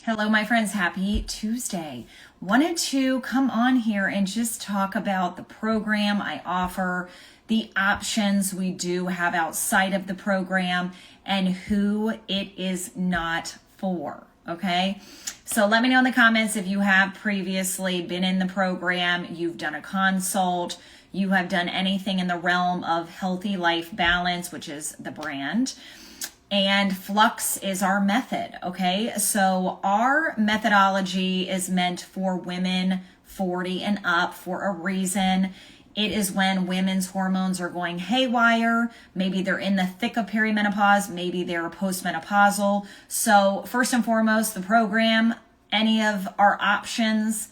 Hello, my friends. Happy Tuesday. Wanted to come on here and just talk about the program I offer, the options we do have outside of the program, and who it is not for. Okay. So let me know in the comments if you have previously been in the program, you've done a consult, you have done anything in the realm of Healthy Life Balance, which is the brand. And flux is our method, okay? So our methodology is meant for women 40 and up for a reason. It is when women's hormones are going haywire. Maybe they're in the thick of perimenopause. Maybe they're postmenopausal. So first and foremost, the program, any of our options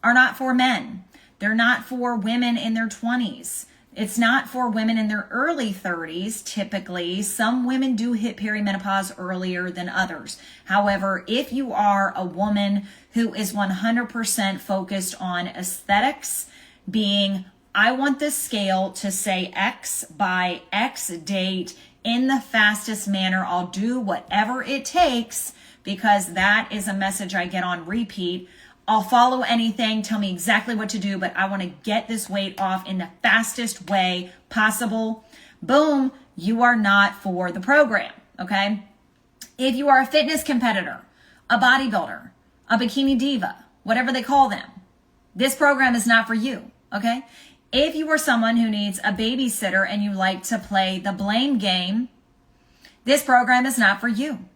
are not for men. They're not for women in their 20s. It's not for women in their early 30s, typically. Some women do hit perimenopause earlier than others. However, if you are a woman who is 100% focused on aesthetics, being, I want this scale to say X by X date in the fastest manner, I'll do whatever it takes, because that is a message I get on repeat. I'll follow anything, tell me exactly what to do, but I want to get this weight off in the fastest way possible. Boom, you are not for the program, okay? If you are a fitness competitor, a bodybuilder, a bikini diva, whatever they call them, this program is not for you, okay? If you are someone who needs a babysitter and you like to play the blame game, this program is not for you.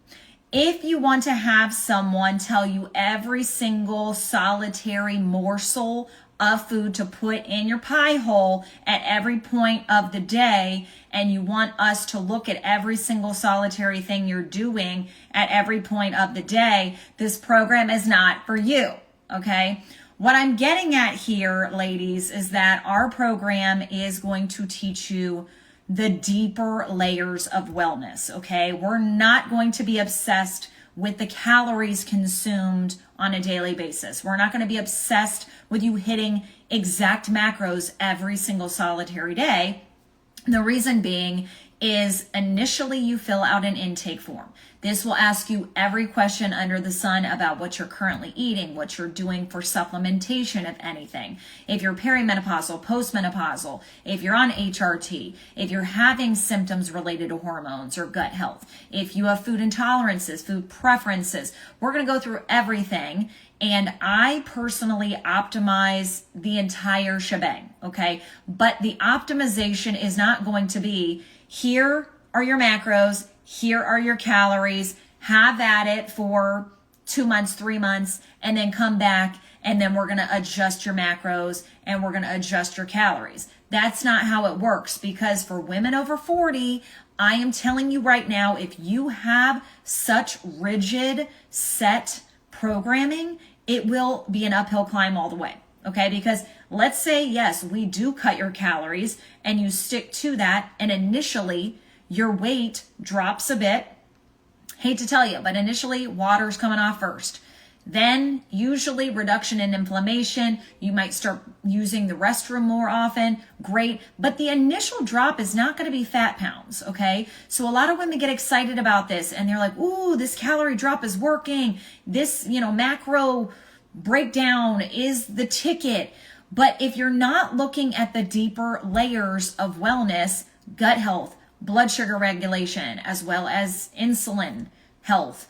If you want to have someone tell you every single solitary morsel of food to put in your pie hole at every point of the day, and you want us to look at every single solitary thing you're doing at every point of the day, this program is not for you, okay? What I'm getting at here, ladies, is that our program is going to teach you the deeper layers of wellness, okay? We're not going to be obsessed with the calories consumed on a daily basis. We're not going to be obsessed with you hitting exact macros every single solitary day. The reason being is initially you fill out an intake form. This will ask you every question under the sun about what you're currently eating, what you're doing for supplementation, if anything. If you're perimenopausal, postmenopausal, if you're on HRT, if you're having symptoms related to hormones or gut health, if you have food intolerances, food preferences, we're going to go through everything. And I personally optimize the entire shebang, okay? But the optimization is not going to be, here are your macros, here are your calories, have at it for 2 months, 3 months, and then come back, and then we're going to adjust your macros and we're going to adjust your calories. That's not how it works, because for women over 40, I am telling you right now, if you have such rigid set programming, it will be an uphill climb all the way. Okay, because let's say, yes, we do cut your calories and you stick to that, and initially your weight drops a bit. Hate to tell you, but initially water's coming off first. Then usually reduction in inflammation. You might start using the restroom more often. Great. But the initial drop is not going to be fat pounds. Okay. So a lot of women get excited about this and they're like, ooh, this calorie drop is working. This, macro breakdown is the ticket. But if you're not looking at the deeper layers of wellness, gut health, blood sugar regulation, as well as insulin health,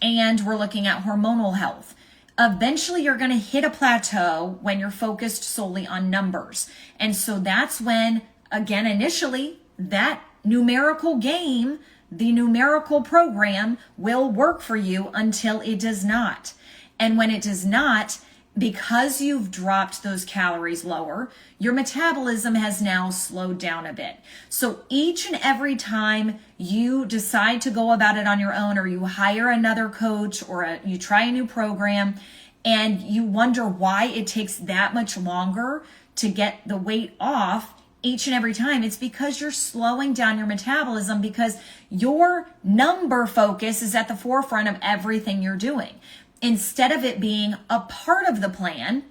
and we're looking at hormonal health, eventually you're going to hit a plateau when you're focused solely on numbers. And so that's when, again, initially that numerical game, the numerical program will work for you until it does not. And when it does not, because you've dropped those calories lower, your metabolism has now slowed down a bit. So each and every time you decide to go about it on your own, or you hire another coach, or you try a new program, and you wonder why it takes that much longer to get the weight off each and every time, it's because you're slowing down your metabolism, because your number focus is at the forefront of everything you're doing, instead of it being a part of the plan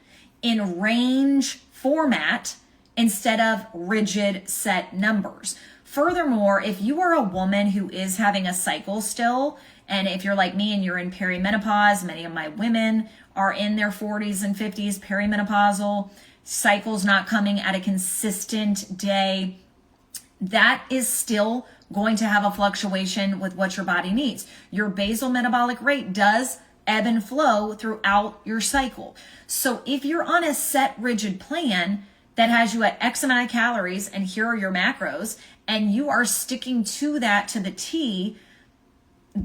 in range format instead of rigid set numbers. Furthermore, if you are a woman who is having a cycle still, And if you're like me and you're in perimenopause, many of my women are in their 40s and 50s, perimenopausal, cycles not coming at a consistent day, that is still going to have a fluctuation with what your body needs. Your basal metabolic rate does ebb and flow throughout your cycle. So if you're on a set rigid plan that has you at X amount of calories and here are your macros, and you are sticking to that to the T,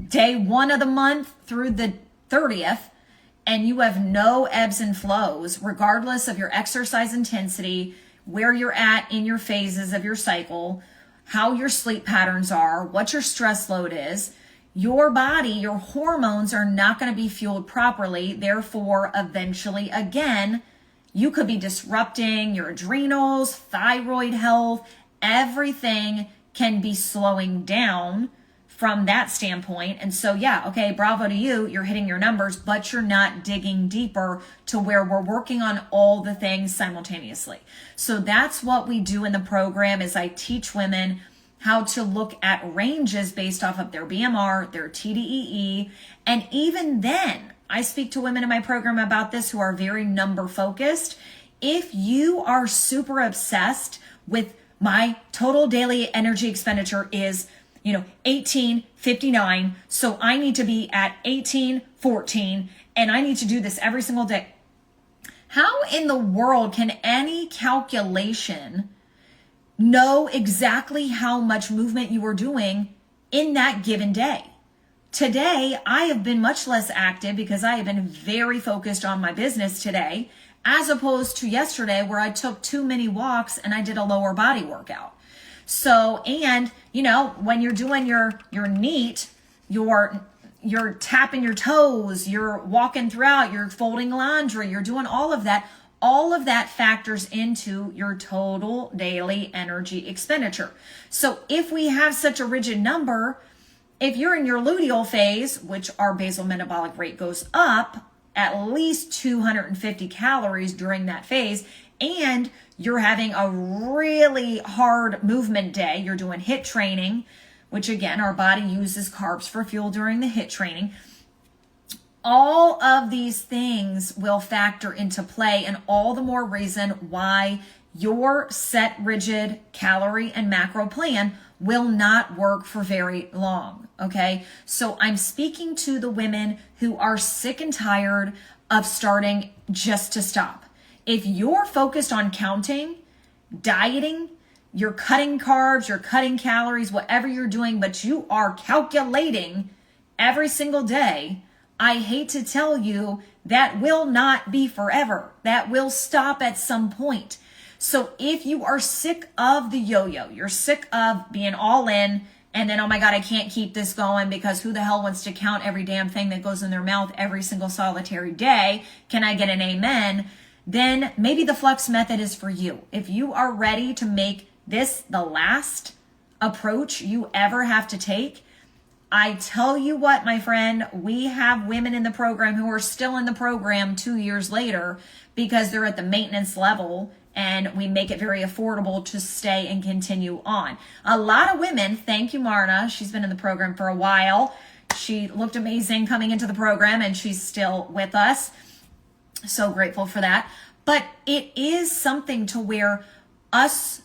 day 1 of the month through the 30th, and you have no ebbs and flows, regardless of your exercise intensity, where you're at in your phases of your cycle, how your sleep patterns are, what your stress load is, your body, your hormones are not going to be fueled properly. Therefore, eventually, again, you could be disrupting your adrenals, thyroid health, everything can be slowing down from that standpoint. And so, yeah, okay, bravo to you. You're hitting your numbers, but you're not digging deeper to where we're working on all the things simultaneously. So that's what we do in the program is I teach women how to look at ranges based off of their BMR, their TDEE. And even then, I speak to women in my program about this who are very number focused. If you are super obsessed with my total daily energy expenditure is 1859. So I need to be at 1814 and I need to do this every single day. How in the world can any calculation know exactly how much movement you are doing in that given day? Today, I have been much less active because I have been very focused on my business today, as opposed to yesterday where I took too many walks and I did a lower body workout. So, and when you're doing your NEAT, you're tapping your toes, you're walking throughout, you're folding laundry, you're doing all of that. All of that factors into your total daily energy expenditure. So if we have such a rigid number, if you're in your luteal phase, which our basal metabolic rate goes up at least 250 calories during that phase, and you're having a really hard movement day, you're doing HIIT training, which again, our body uses carbs for fuel during the HIIT training. All of these things will factor into play, and all the more reason why your set rigid calorie and macro plan will not work for very long. Okay. So I'm speaking to the women who are sick and tired of starting just to stop. If you're focused on counting, dieting, you're cutting carbs, you're cutting calories, whatever you're doing, but you are calculating every single day, I hate to tell you, that will not be forever. That will stop at some point. So if you are sick of the yo-yo, you're sick of being all in, and then, oh my God, I can't keep this going because who the hell wants to count every damn thing that goes in their mouth every single solitary day? Can I get an amen? Then maybe the flux method is for you. If you are ready to make this the last approach you ever have to take, I tell you what, my friend, we have women in the program who are still in the program 2 years later because they're at the maintenance level, and we make it very affordable to stay and continue on. A lot of women, thank you, Marna. She's been in the program for a while. She looked amazing coming into the program, and she's still with us. So grateful for that. But it is something to where us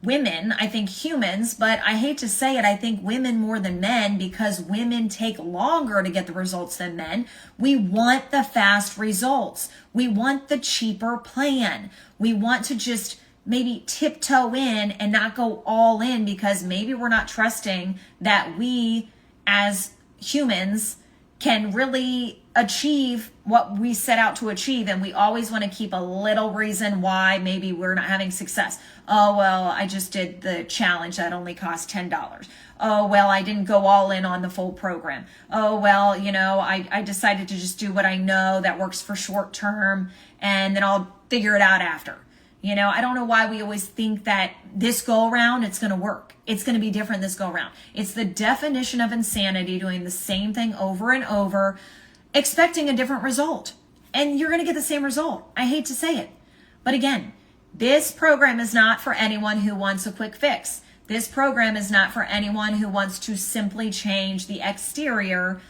women, I think humans, but I hate to say it, I think women more than men, because women take longer to get the results than men. We want the fast results. We want the cheaper plan. We want to just maybe tiptoe in and not go all in because maybe we're not trusting that we as humans can really achieve what we set out to achieve, and we always want to keep a little reason why maybe we're not having success. Oh, well, I just did the challenge that only cost $10. Oh, well, I didn't go all in on the full program. Oh, well, I decided to just do what I know that works for short term, and then I'll figure it out after. I don't know why we always think that this go around, it's going to work. It's going to be different this go around. It's the definition of insanity, doing the same thing over and over, expecting a different result. And you're going to get the same result. I hate to say it. But again, this program is not for anyone who wants a quick fix. This program is not for anyone who wants to simply change the exterior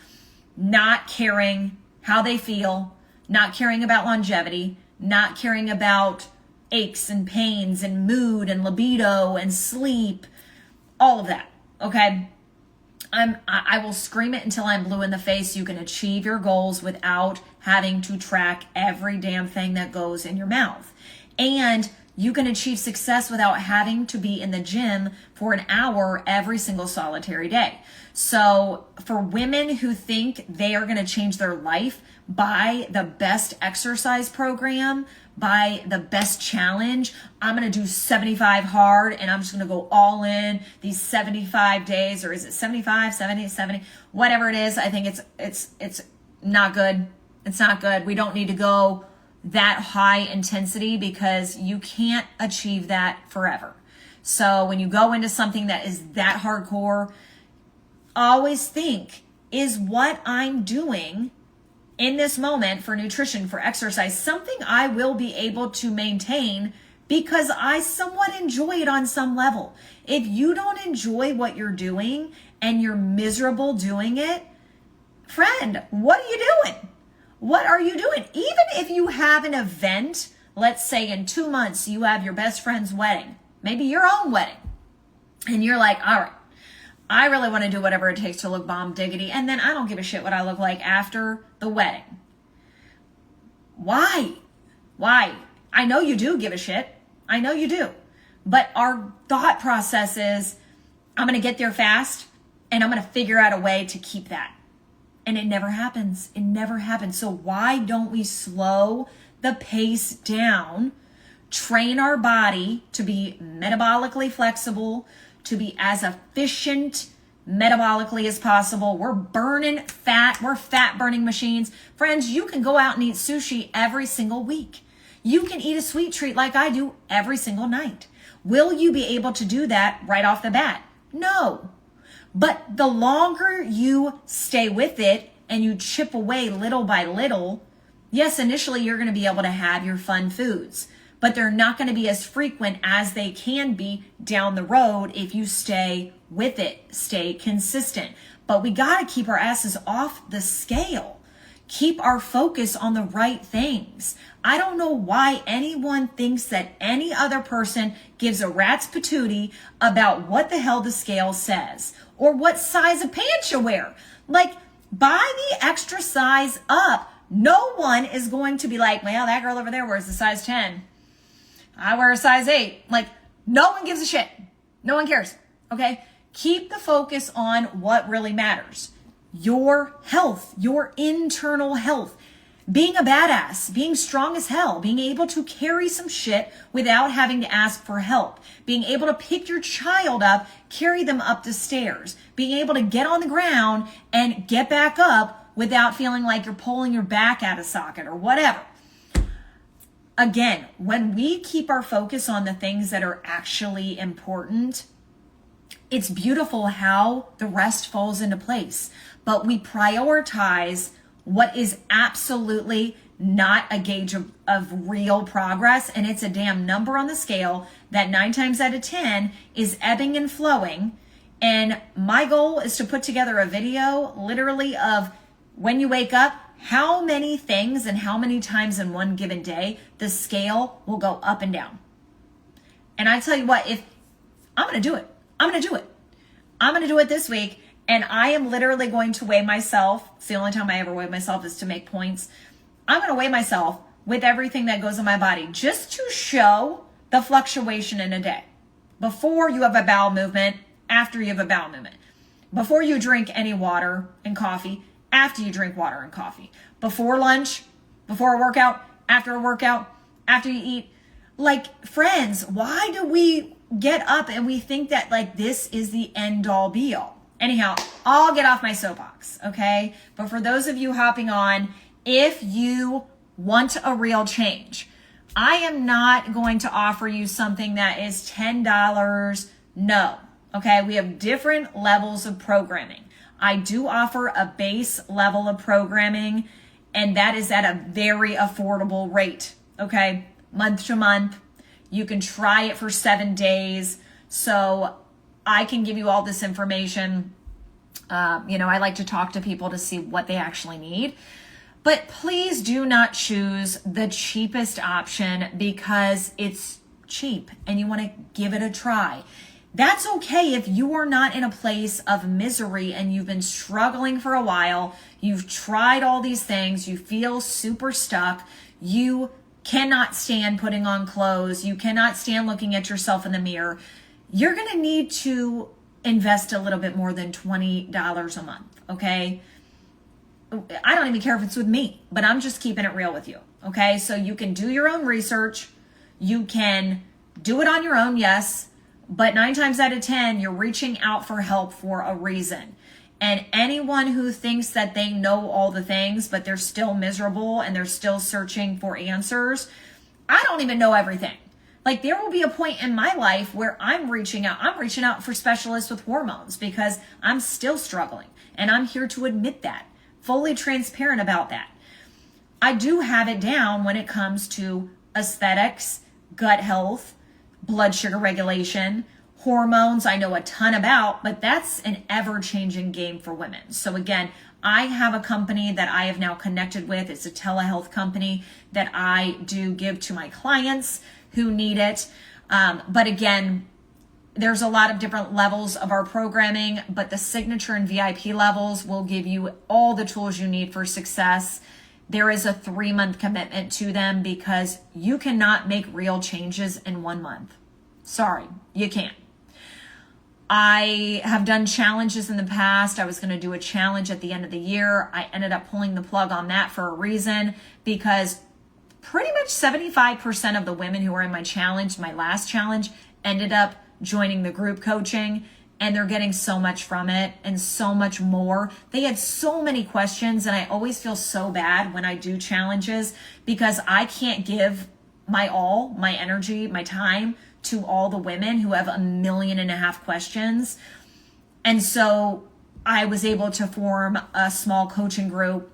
not caring how they feel, not caring about longevity, not caring about aches and pains and mood and libido and sleep, all of that, okay? I will scream it until I'm blue in the face. You can achieve your goals without having to track every damn thing that goes in your mouth. And you can achieve success without having to be in the gym for an hour every single solitary day. So for women who think they are going to change their life by the best exercise program, by the best challenge, I'm going to do 75 hard and I'm just going to go all in these 75 days, or is it 75, 70, 70, whatever it is. I think it's not good. It's not good. We don't need to go that high intensity because you can't achieve that forever. So when you go into something that is that hardcore, always think, is what I'm doing in this moment for nutrition, for exercise, something I will be able to maintain because I somewhat enjoy it on some level. If you don't enjoy what you're doing and you're miserable doing it, friend, what are you doing? What are you doing? Even if you have an event, let's say in 2 months, you have your best friend's wedding, maybe your own wedding, and you're like, all right, I really want to do whatever it takes to look bomb diggity, and then I don't give a shit what I look like after the wedding. Why? I know you do give a shit. I know you do. But our thought process is, I'm going to get there fast, and I'm going to figure out a way to keep that. And it never happens. It never happens. So why don't we slow the pace down, train our body to be metabolically flexible, to be as efficient metabolically as possible? We're burning fat. We're fat burning machines. Friends, you can go out and eat sushi every single week. You can eat a sweet treat like I do every single night. Will you be able to do that right off the bat? No. But the longer you stay with it and you chip away little by little, yes, initially you're going to be able to have your fun foods, but they're not going to be as frequent as they can be down the road if you stay with it, stay consistent. But we got to keep our asses off the scale. Keep our focus on the right things. I don't know why anyone thinks that any other person gives a rat's patootie about what the hell the scale says or what size of pants you wear. Like, buy the extra size up. No one is going to be like, well, that girl over there wears a size 10. I wear a size 8. Like, no one gives a shit. No one cares. Okay? Keep the focus on what really matters. Your health, your internal health, being a badass, being strong as hell, being able to carry some shit without having to ask for help, being able to pick your child up, carry them up the stairs, being able to get on the ground and get back up without feeling like you're pulling your back out of socket or whatever. Again, when we keep our focus on the things that are actually important, it's beautiful how the rest falls into place. But we prioritize what is absolutely not a gauge of real progress. And it's a damn number on the scale that 9 times out of 10 is ebbing and flowing. And my goal is to put together a video literally of when you wake up, how many things and how many times in one given day the scale will go up and down. And I tell you what, if I'm going to do it, I'm going to do it. I'm going to do it this week. And I am literally going to weigh myself. It's the only time I ever weigh myself is to make points. I'm going to weigh myself with everything that goes in my body just to show the fluctuation in a day. Before you have a bowel movement, after you have a bowel movement. Before you drink any water and coffee, after you drink water and coffee. Before lunch, before a workout, after you eat. Like, friends, why do we get up and we think that like this is the end all be all? Anyhow, I'll get off my soapbox, okay? But for those of you hopping on, if you want a real change, I am not going to offer you something that is $10. No, okay? We have different levels of programming. I do offer a base level of programming, and that is at a very affordable rate, okay? Month to month. You can try it for 7 days. So I can give you all this information I like to talk to people to see what they actually need. But please do not choose the cheapest option because it's cheap and you want to give it a try. That's okay if you are not in a place of misery and you've been struggling for a while. You've tried all these things. You feel super stuck. You cannot stand putting on clothes. You cannot stand looking at yourself in the mirror. You're going to need to invest a little bit more than $20 a month, okay? I don't even care if it's with me, but I'm just keeping it real with you, okay? So you can do your own research. You can do it on your own, yes, but 9 times out of 10, you're reaching out for help for a reason. And anyone who thinks that they know all the things, but they're still miserable and they're still searching for answers, I don't even know everything. Like, there will be a point in my life where I'm reaching out for specialists with hormones because I'm still struggling. And I'm here to admit that, fully transparent about that. I do have it down when it comes to aesthetics, gut health, blood sugar regulation, hormones. I know a ton about, but that's an ever-changing game for women. So again, I have a company that I have now connected with. It's a telehealth company that I do give to my clients who need it. But again, there's a lot of different levels of our programming, but the signature and VIP levels will give you all the tools you need for success. There is a 3-month commitment to them because you cannot make real changes in 1 month. Sorry, you can't. I have done challenges in the past. I was going to do a challenge at the end of the year. I ended up pulling the plug on that for a reason because pretty much 75% of the women who were in my challenge, my last challenge, ended up joining the group coaching, and they're getting so much from it and so much more. They had so many questions, and I always feel so bad when I do challenges because I can't give my all, my energy, my time to all the women who have 1.5 million questions. And so I was able to form a small coaching group,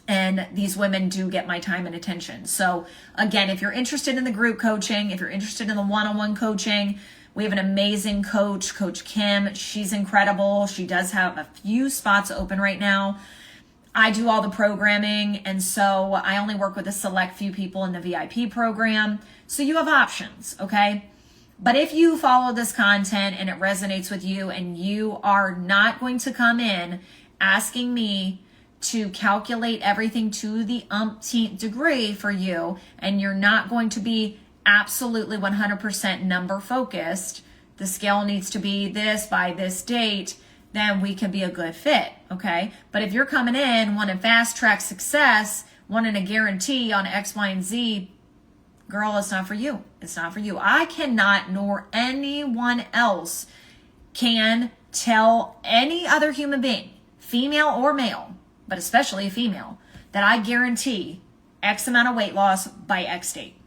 and these women do get my time and attention. So again, if you're interested in the group coaching, if you're interested in the one-on-one coaching, we have an amazing coach, Coach Kim. She's incredible. She does have a few spots open right now. I do all the programming, and so I only work with a select few people in the VIP program. So you have options, okay? But if you follow this content and it resonates with you and you are not going to come in asking me to calculate everything to the umpteenth degree for you, and you're not going to be absolutely 100% number focused, the scale needs to be this by this date, then we can be a good fit, okay? But if you're coming in wanting fast track success, wanting a guarantee on X, Y, and Z, girl, it's not for you. It's not for you. I cannot, nor anyone else can tell any other human being, female or male, but especially a female, that I guarantee X amount of weight loss by X date.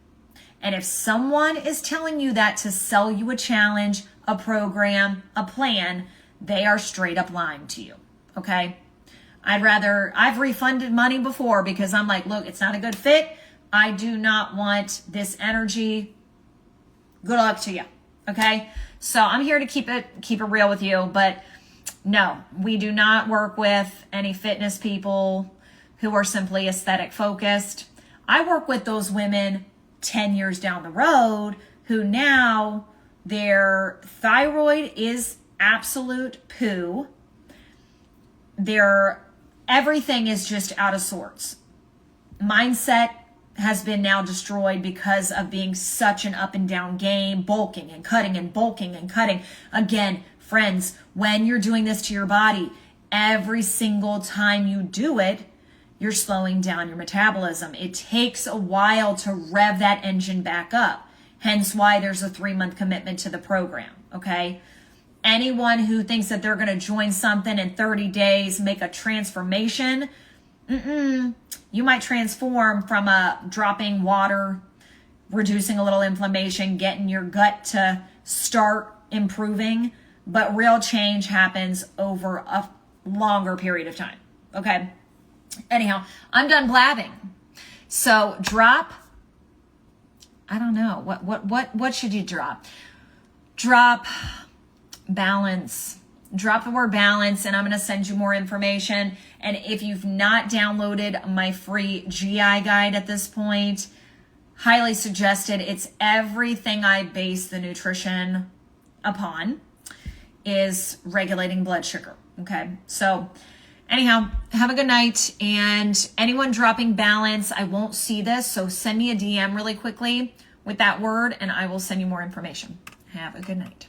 And if someone is telling you that to sell you a challenge, a program, a plan, they are straight up lying to you, okay? I've refunded money before because I'm like, look, it's not a good fit. I do not want this energy. Good luck to you, okay? So I'm here to keep it real with you, but no, we do not work with any fitness people who are simply aesthetic focused. I work with those women 10 years down the road who now their thyroid is absolute poo. Their everything is just out of sorts. Mindset has been now destroyed because of being such an up and down game, bulking and cutting and bulking and cutting. Again, friends, when you're doing this to your body, every single time you do it, you're slowing down your metabolism. It takes a while to rev that engine back up. Hence why there's a 3-month commitment to the program, okay? Anyone who thinks that they're going to join something in 30 days, make a transformation, you might transform from dropping water, reducing a little inflammation, getting your gut to start improving, but real change happens over a longer period of time, okay? Anyhow, I'm done blabbing. So drop, I don't know, what should you drop? Drop balance, drop the word balance and I'm going to send you more information. And if you've not downloaded my free GI guide at this point, highly suggested. It's everything I base the nutrition upon is regulating blood sugar. Okay. So anyhow, have a good night. And anyone dropping balance, I won't see this. So send me a DM really quickly with that word and I will send you more information. Have a good night.